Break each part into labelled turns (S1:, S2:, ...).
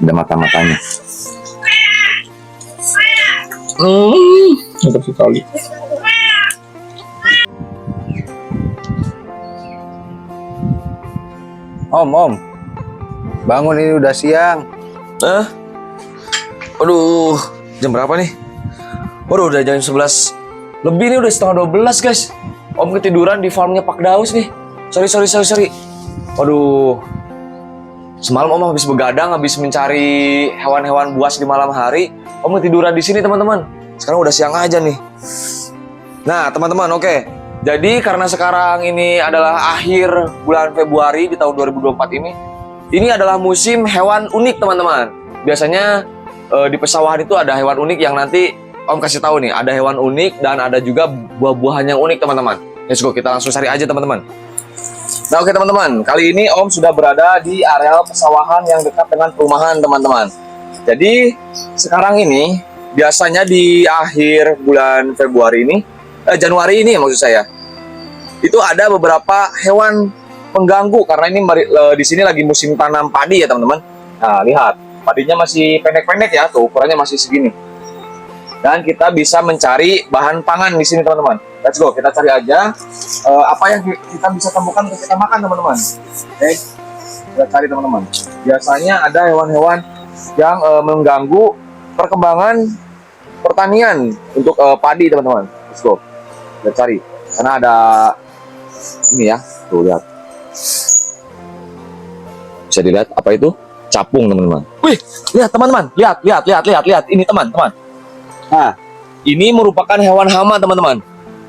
S1: Ada mata-matanya.
S2: Mantap sekali.
S1: Om, bangun, ini udah siang.
S3: Aduh, jam berapa nih? Waduh, udah jam 11 lebih nih, udah setengah 12 guys. Om ketiduran di farmnya Pak Daus nih. Sorry. Waduh, semalam Om habis begadang, habis mencari hewan-hewan buas di malam hari. Om ketiduran di sini teman-teman. Sekarang udah siang aja nih. Nah teman-teman, oke. Jadi karena sekarang ini adalah akhir bulan Februari di tahun 2024 ini adalah musim hewan unik teman-teman. Biasanya di pesawahan itu ada hewan unik yang nanti Om kasih tahu nih. Ada hewan unik dan ada juga buah-buahan yang unik teman-teman. Let's go, kita langsung cari aja teman-teman. Nah oke teman-teman, kali ini Om sudah berada di areal pesawahan yang dekat dengan perumahan teman-teman. Jadi sekarang ini biasanya di akhir bulan Februari ini, Januari ini maksud saya, itu ada beberapa hewan pengganggu karena ini di sini lagi musim tanam padi ya teman-teman. Nah lihat, padinya masih pendek-pendek ya, tuh ukurannya masih segini. Dan kita bisa mencari bahan pangan di sini teman-teman. Let's go, kita cari aja apa yang kita bisa temukan untuk kita makan teman-teman. Oke, kita cari teman-teman. Biasanya ada hewan-hewan yang mengganggu perkembangan pertanian untuk padi teman-teman. Let's go, kita cari. Karena ada ini ya, tuh lihat. Bisa dilihat apa itu? Capung teman-teman. Wih, lihat teman-teman, lihat. Ini teman-teman. Nah, ini merupakan hewan hama teman-teman.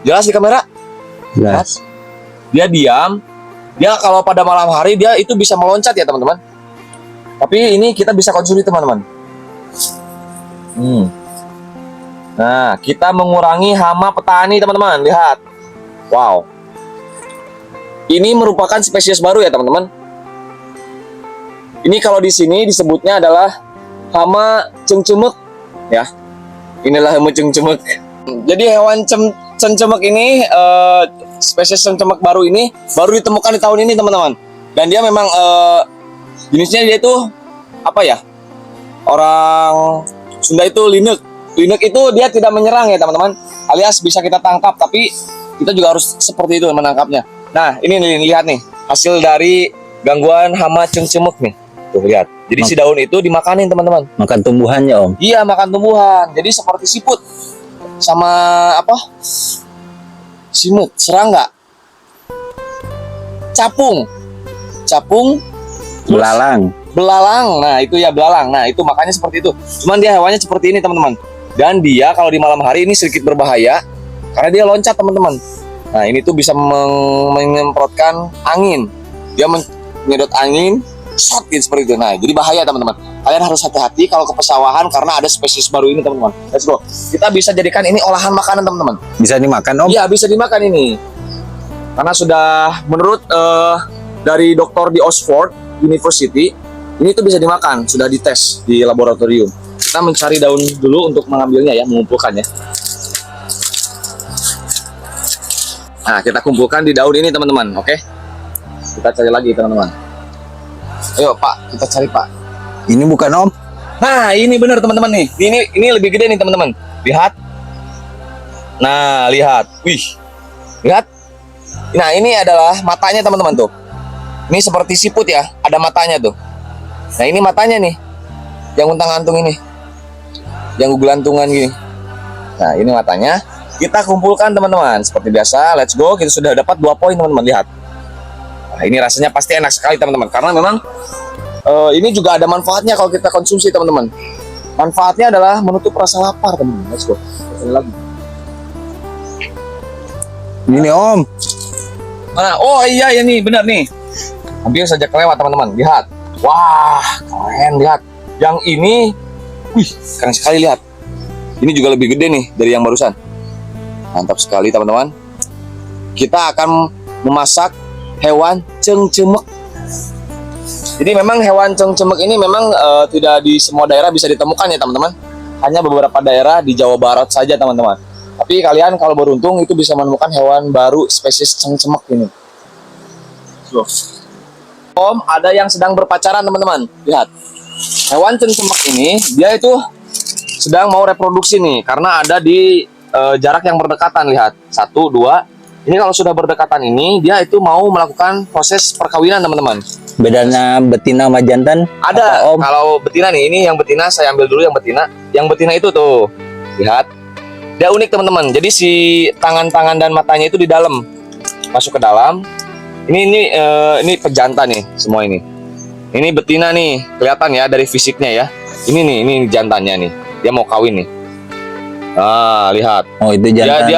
S3: Jelas di kamera?
S1: Jelas.
S3: Dia diam. Dia kalau pada malam hari dia itu bisa meloncat ya teman-teman. Tapi ini kita bisa konsumsi teman-teman. Nah, kita mengurangi hama petani teman-teman. Lihat. Wow. Ini merupakan spesies baru ya teman-teman. Ini kalau di sini disebutnya adalah hama cengcemek ya. Inilah hama cengcemek. Jadi hewan cengcemek ini, spesies cengcemek baru ini baru ditemukan di tahun ini teman-teman. Dan dia memang jenisnya dia itu apa ya? Orang Sunda itu linek. Linek itu dia tidak menyerang ya teman-teman. Alias bisa kita tangkap, tapi kita juga harus seperti itu menangkapnya. Nah ini nih, lihat nih hasil dari gangguan hama cengcemek nih. Tuh lihat. Jadi si daun itu dimakanin teman-teman.
S1: Makan tumbuhannya Om.
S3: Iya, makan tumbuhan. Jadi seperti siput sama apa? Simut, serangga, capung, belalang. Nah itu ya belalang. Nah itu makanya seperti itu. Cuman dia hewannya seperti ini teman-teman. Dan dia kalau di malam hari ini sedikit berbahaya karena dia loncat teman-teman. Nah ini tuh bisa menyemprotkan angin. Dia menyedot angin, shot gitu seperti itu. Nah jadi bahaya teman-teman. Kalian harus hati-hati kalau ke pesawahan karena ada spesies baru ini teman-teman. Let's go. Kita bisa jadikan ini olahan makanan teman-teman.
S1: Bisa dimakan Om?
S3: Iya bisa dimakan ini. Karena sudah menurut dari dokter di Oxford University, ini tuh bisa dimakan. Sudah dites di laboratorium. Kita mencari daun dulu untuk mengambilnya ya, mengumpulkannya. Nah kita kumpulkan di daun ini teman-teman. Oke. Kita cari lagi teman-teman. Ayo Pak, kita cari Pak.
S1: Ini bukan Om?
S3: Nah ini benar teman-teman nih. Ini lebih gede nih teman-teman. Lihat. Nah lihat. Wih. Lihat. Nah ini adalah matanya teman-teman tuh. Ini seperti siput ya. Ada matanya tuh. Nah ini matanya nih. Yang untang-antung ini. Yang gelantungan gini. Nah ini matanya. Kita kumpulkan teman-teman. Seperti biasa. Let's go. Kita sudah dapat 2 poin teman-teman. Lihat. Nah ini rasanya pasti enak sekali teman-teman. Karena memang ini juga ada manfaatnya kalau kita konsumsi teman-teman. Manfaatnya adalah menutup rasa lapar teman-teman. Let's go. Kita lagi.
S1: Ini Om.
S3: Mana? Oh iya nih benar nih. Hampir saja kelewat teman-teman. Lihat. Wah keren lihat. Yang ini, wih keren sekali lihat. Ini juga lebih gede nih dari yang barusan. Mantap sekali teman-teman. Kita akan memasak hewan cengcemek. Jadi memang hewan cengcemek ini memang tidak di semua daerah bisa ditemukan ya teman-teman. Hanya beberapa daerah di Jawa Barat saja teman-teman. Tapi kalian kalau beruntung itu bisa menemukan hewan baru spesies cengcemek ini. Om ada yang sedang berpacaran teman-teman. Lihat. hewan cengcemek ini dia itu sedang mau reproduksi nih, karena ada di jarak yang berdekatan. Lihat, 1, 2. Ini kalau sudah berdekatan ini, dia itu mau melakukan proses perkawinan, teman-teman.
S1: Bedanya betina sama jantan?
S3: Ada,
S1: apa, Om?
S3: kalau betina nih, ini yang betina, saya ambil dulu yang betina. Yang betina itu tuh, lihat. Dia unik, teman-teman. Jadi si tangan-tangan dan matanya itu di dalam, masuk ke dalam. Ini pejantan nih, semua ini. Ini betina nih, kelihatan ya dari fisiknya ya. Ini jantannya nih. Dia mau kawin nih. Nah, lihat.
S1: Oh, itu jantan.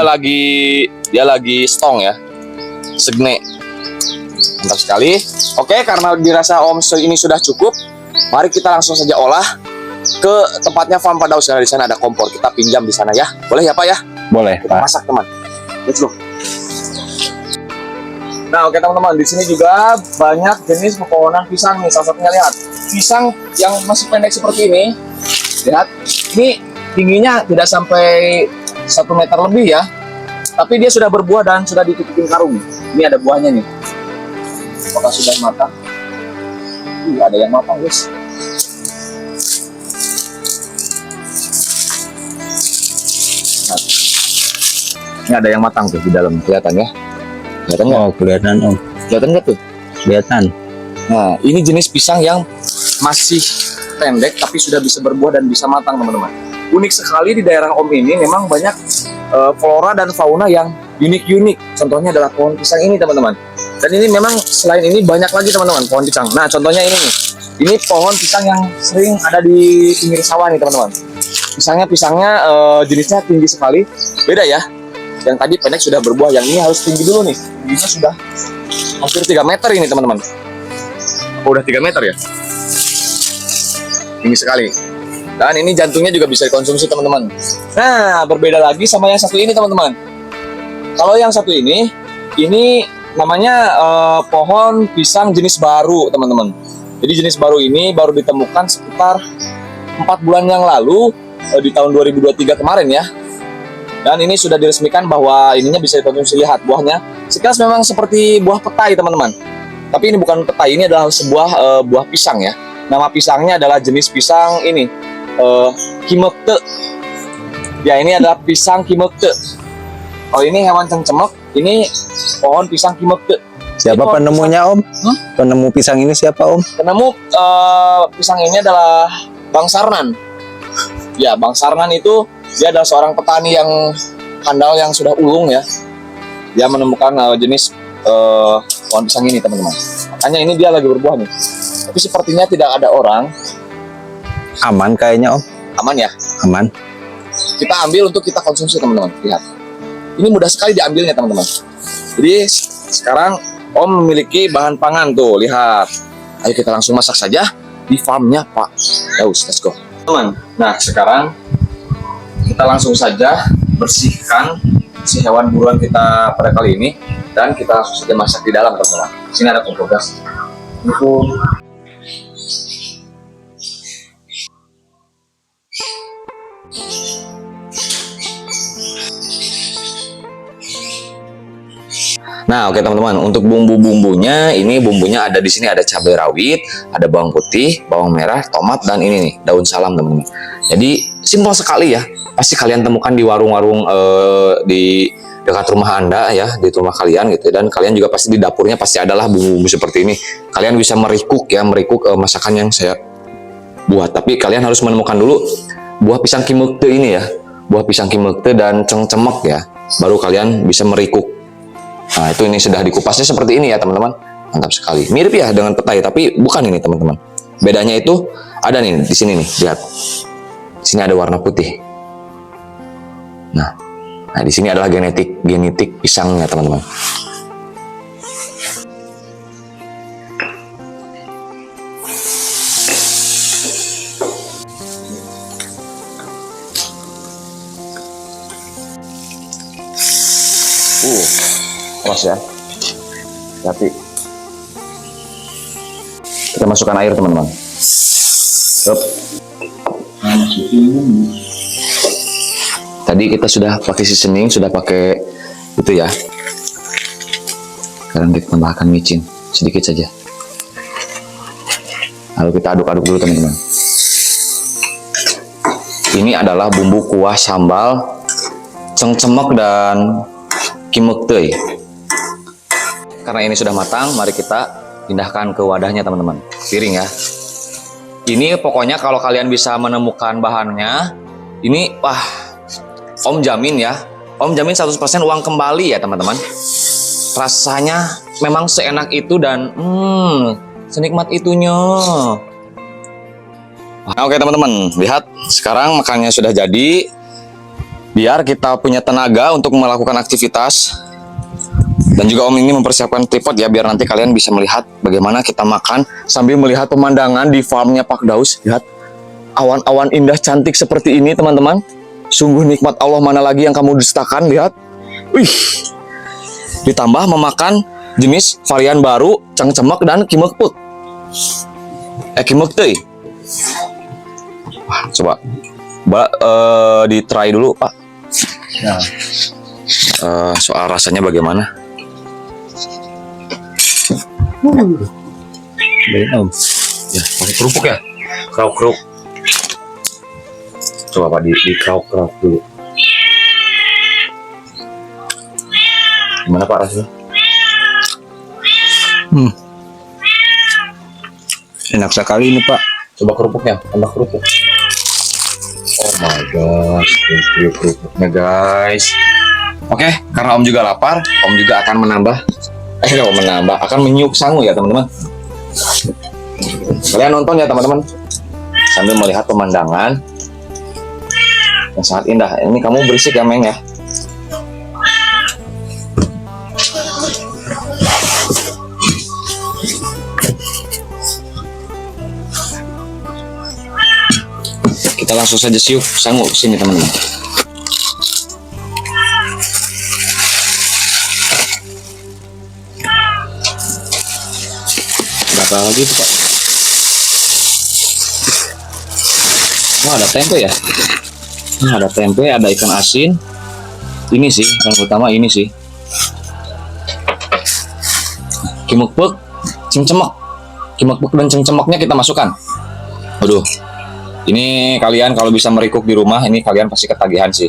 S3: Dia lagi stong ya. Segne. Mantap sekali. Oke, karena dirasa Om ini sudah cukup, mari kita langsung saja olah ke tempatnya farm Pak Daus. Karena di sana ada kompor. Kita pinjam di sana ya. Boleh ya, Pak ya?
S1: Boleh,
S3: Kita
S1: Pak.
S3: masak, teman. Let's go. Nah, oke teman-teman, di sini juga banyak jenis pepohonan pisang nih. Salah satunya lihat, pisang yang masih pendek seperti ini. Lihat, ini tingginya tidak sampai 1 meter lebih ya. Tapi dia sudah berbuah dan sudah ditutupin karung. Ini ada buahnya nih. Apakah sudah matang? Ada yang matang, guys. Nah, ini ada yang matang tuh di dalam, kelihatan ya. Kelihatan nggak?
S1: Oh, kelihatan, Om.
S3: Kelihatan nggak tuh?
S1: Kelihatan.
S3: Nah, ini jenis pisang yang masih pendek tapi sudah bisa berbuah dan bisa matang, teman-teman. Unik sekali di daerah Om ini, memang banyak flora dan fauna yang unik-unik. Contohnya adalah pohon pisang ini, teman-teman. Dan ini memang selain ini banyak lagi, teman-teman, pohon pisang. Nah, contohnya ini nih. Ini pohon pisang yang sering ada di pinggir sawah nih, teman-teman. Pisangnya jenisnya tinggi sekali. Beda ya. Yang tadi pendek sudah berbuah, yang ini harus tinggi dulu nih. Tingginya sudah hampir 3 meter ini, teman-teman. Oh, udah 3 meter ya? Tinggi sekali. Dan ini jantungnya juga bisa dikonsumsi, teman-teman. Nah, berbeda lagi sama yang satu ini, teman-teman. Kalau yang satu ini namanya pohon pisang jenis baru, teman-teman. Jadi jenis baru ini baru ditemukan sekitar 4 bulan yang lalu, di tahun 2023 kemarin ya. Dan ini sudah diresmikan bahwa ininya bisa dikonsumsi. Lihat buahnya. Sekilas memang seperti buah petai, teman-teman. Tapi ini bukan petai, ini adalah sebuah buah pisang ya. Nama pisangnya adalah jenis pisang ini, kimekte. Ya, ini adalah pisang kimekte. Oh, ini hewan cengcemek. Ini pohon pisang kimekte.
S1: Siapa penemunya, Om? Penemu pisang ini siapa, Om?
S3: Penemu pisang ini adalah Bang Sarnan. Ya, Bang Sarnan itu dia adalah seorang petani yang handal yang sudah ulung ya. Dia menemukan jenis pohon pisang ini, teman-teman. Makanya ini dia lagi berbuah nih. Tapi sepertinya tidak ada orang.
S1: Aman kayaknya, Om.
S3: Aman ya?
S1: Aman.
S3: Kita ambil untuk kita konsumsi, teman-teman. Lihat. Ini mudah sekali diambilnya, teman-teman. Jadi sekarang Om memiliki bahan pangan tuh. Lihat. Ayo kita langsung masak saja di farmnya Pak Daus. Let's go. Teman. Nah, sekarang kita langsung saja bersihkan si hewan buruan kita pada kali ini dan kita langsung saja masak di dalam, teman-teman. Sini ada kompor gas. Nah, oke teman-teman, untuk bumbu-bumbunya ini bumbunya ada di sini, ada cabai rawit, ada bawang putih, bawang merah, tomat, dan ini nih daun salam, teman-teman. Jadi simpel sekali ya. Pasti kalian temukan di warung-warung di dekat rumah Anda ya, di rumah kalian gitu. Dan kalian juga pasti di dapurnya pasti adalah bumbu-bumbu seperti ini. Kalian bisa merikuk masakan yang saya buat. Tapi kalian harus menemukan dulu buah pisang kimekte ini ya, buah pisang kimekte dan cengcemek ya. Baru kalian bisa merikuk. Nah, itu ini sudah dikupasnya seperti ini ya, teman-teman. Mantap sekali. Mirip ya dengan petai, tapi bukan ini, teman-teman. Bedanya itu ada nih di sini nih, lihat. Di sini ada warna putih. Nah, di sini adalah genetik pisangnya, teman-teman. Awas ya, hati. Kita masukkan air, teman-teman. Yup. Tadi kita sudah pakai seasoning, sudah pakai itu ya. Sekarang kita tambahkan micin sedikit saja. Lalu kita aduk-aduk dulu teman-teman. Ini adalah bumbu kuah sambal cengcemek dan kimek teuy. Karena ini sudah matang, mari kita pindahkan ke wadahnya teman-teman. Piring ya. Ini pokoknya kalau kalian bisa menemukan bahannya, ini wah, Om jamin ya. Om jamin 100% uang kembali ya teman-teman. Rasanya memang seenak itu dan senikmat itunya. Nah, oke teman-teman, lihat sekarang makannya sudah jadi. Biar kita punya tenaga untuk melakukan aktivitas. Dan juga Om ini mempersiapkan tripod ya, biar nanti kalian bisa melihat bagaimana kita makan sambil melihat pemandangan di farmnya Pak Daus. Lihat awan-awan indah cantik seperti ini teman-teman. Sungguh nikmat Allah, mana lagi yang kamu dustakan. Lihat, wih. Ditambah memakan jenis varian baru cengcemek dan kimek put. Kimek teuy. Wah, coba di try dulu Pak.
S1: Nah,
S3: soal rasanya bagaimana?
S1: baik Om.
S3: Ya, pakai kerupuk ya? Kerupuk. Coba Pak di kerupuk dulu. Gimana Pak rasanya?
S1: Enak sekali ini Pak.
S3: Coba kerupuknya, tambah kerupuk. Oh my gosh, kerupuknya guys. Oke, karena Om juga lapar, Om juga akan akan meniup sangu ya teman-teman. Kalian nonton ya teman-teman, sambil melihat pemandangan yang sangat indah. Ini kamu berisik ya Meng ya. Kita langsung saja siup sangu ke sini teman-teman. Berapa lagi itu Pak? Oh, ada tempe ya? Ada tempe, ada ikan asin. Ini sih yang utama, ini sih. Kimekpek, cengcemek. Kimekpek dan cengcemeknya kita masukkan. Aduh. Ini kalian kalau bisa merikuk di rumah, ini kalian pasti ketagihan sih.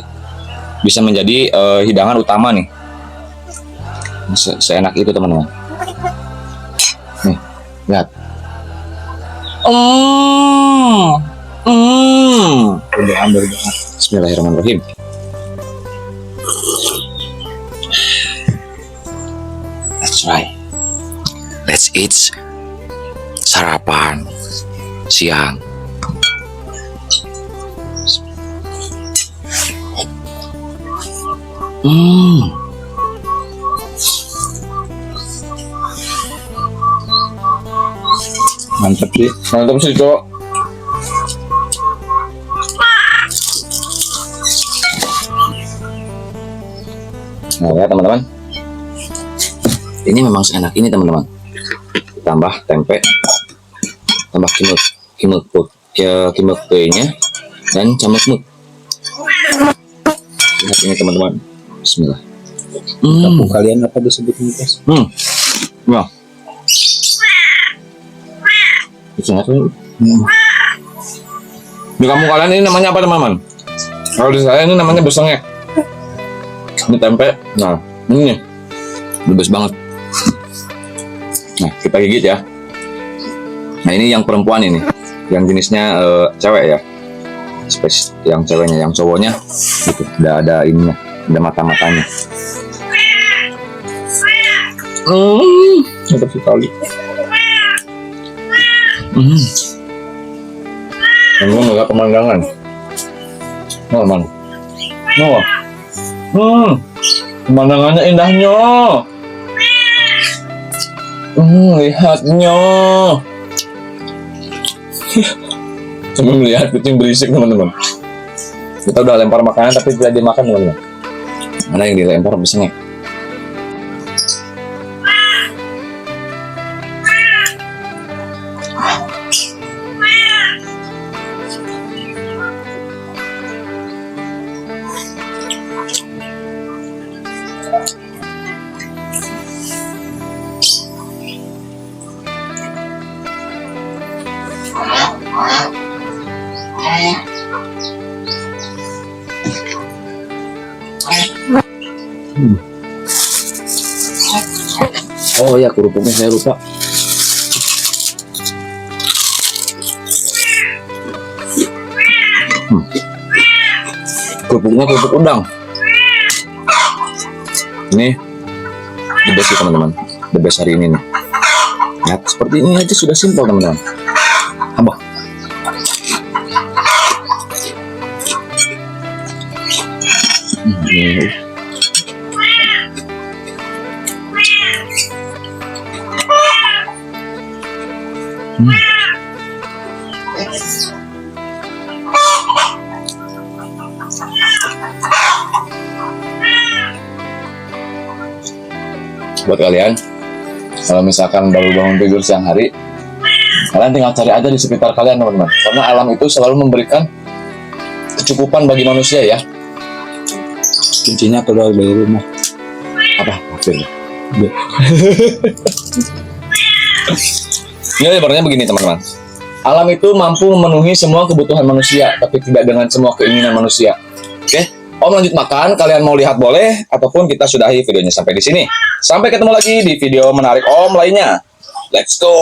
S3: Bisa menjadi hidangan utama nih. Seenak itu teman-teman. Nih, lihat. Bismillahirrahmanirrahim. That's right. Let's eat sarapan siang.
S1: Mantap sih.
S3: Mantap sih cowok. Nah ya teman-teman, ini memang seenak ini teman-teman. Tambah tempe, tambah kimek teuy-nya dan camekmuk. Lihat ini teman-teman. Bismillah.
S1: Kampung kalian apa disebutnya guys?
S3: Wah. Itu enak nih. Di kampung kalian ini namanya apa teman-teman? Kalau di saya ini namanya besengek. Ini tempe. Nah, ini nih. Bebas banget. Nah, kita gigit ya. Nah, ini yang perempuan ini. Yang jenisnya cewek ya. Yang ceweknya, yang cowoknya gitu. Ada ininya, ada mata-matanya.
S1: Mantap sekali.
S3: Yang gue ngeliat pemandangan. Oh, man. Oh. Pemandangannya indahnya. Lihatnya. Cuma melihat kucing berisik teman-teman. Kita udah lempar makanan tapi tidak dimakan teman-teman. Mana yang dilempar besengek? Oh ya, kerupuknya saya lupa. Kerupuknya kerupuk udang. Ini the best sih teman-teman. The best hari ini nih. Ya, seperti ini aja sudah simpel teman-teman. Abah. Buat kalian, kalau misalkan baru bangun tidur siang hari, kalian tinggal cari aja di sekitar kalian teman-teman. Karena alam itu selalu memberikan kecukupan bagi manusia ya.
S1: Kuncinya keluar dari rumah.
S3: Apa? Maksudnya? Ini ibaratnya begini teman-teman. Alam itu mampu memenuhi semua kebutuhan manusia, tapi tidak dengan semua keinginan manusia. Oke? Om lanjut makan, kalian mau lihat boleh, ataupun kita sudahi videonya sampai di sini. Sampai ketemu lagi di video menarik Om lainnya. Let's go!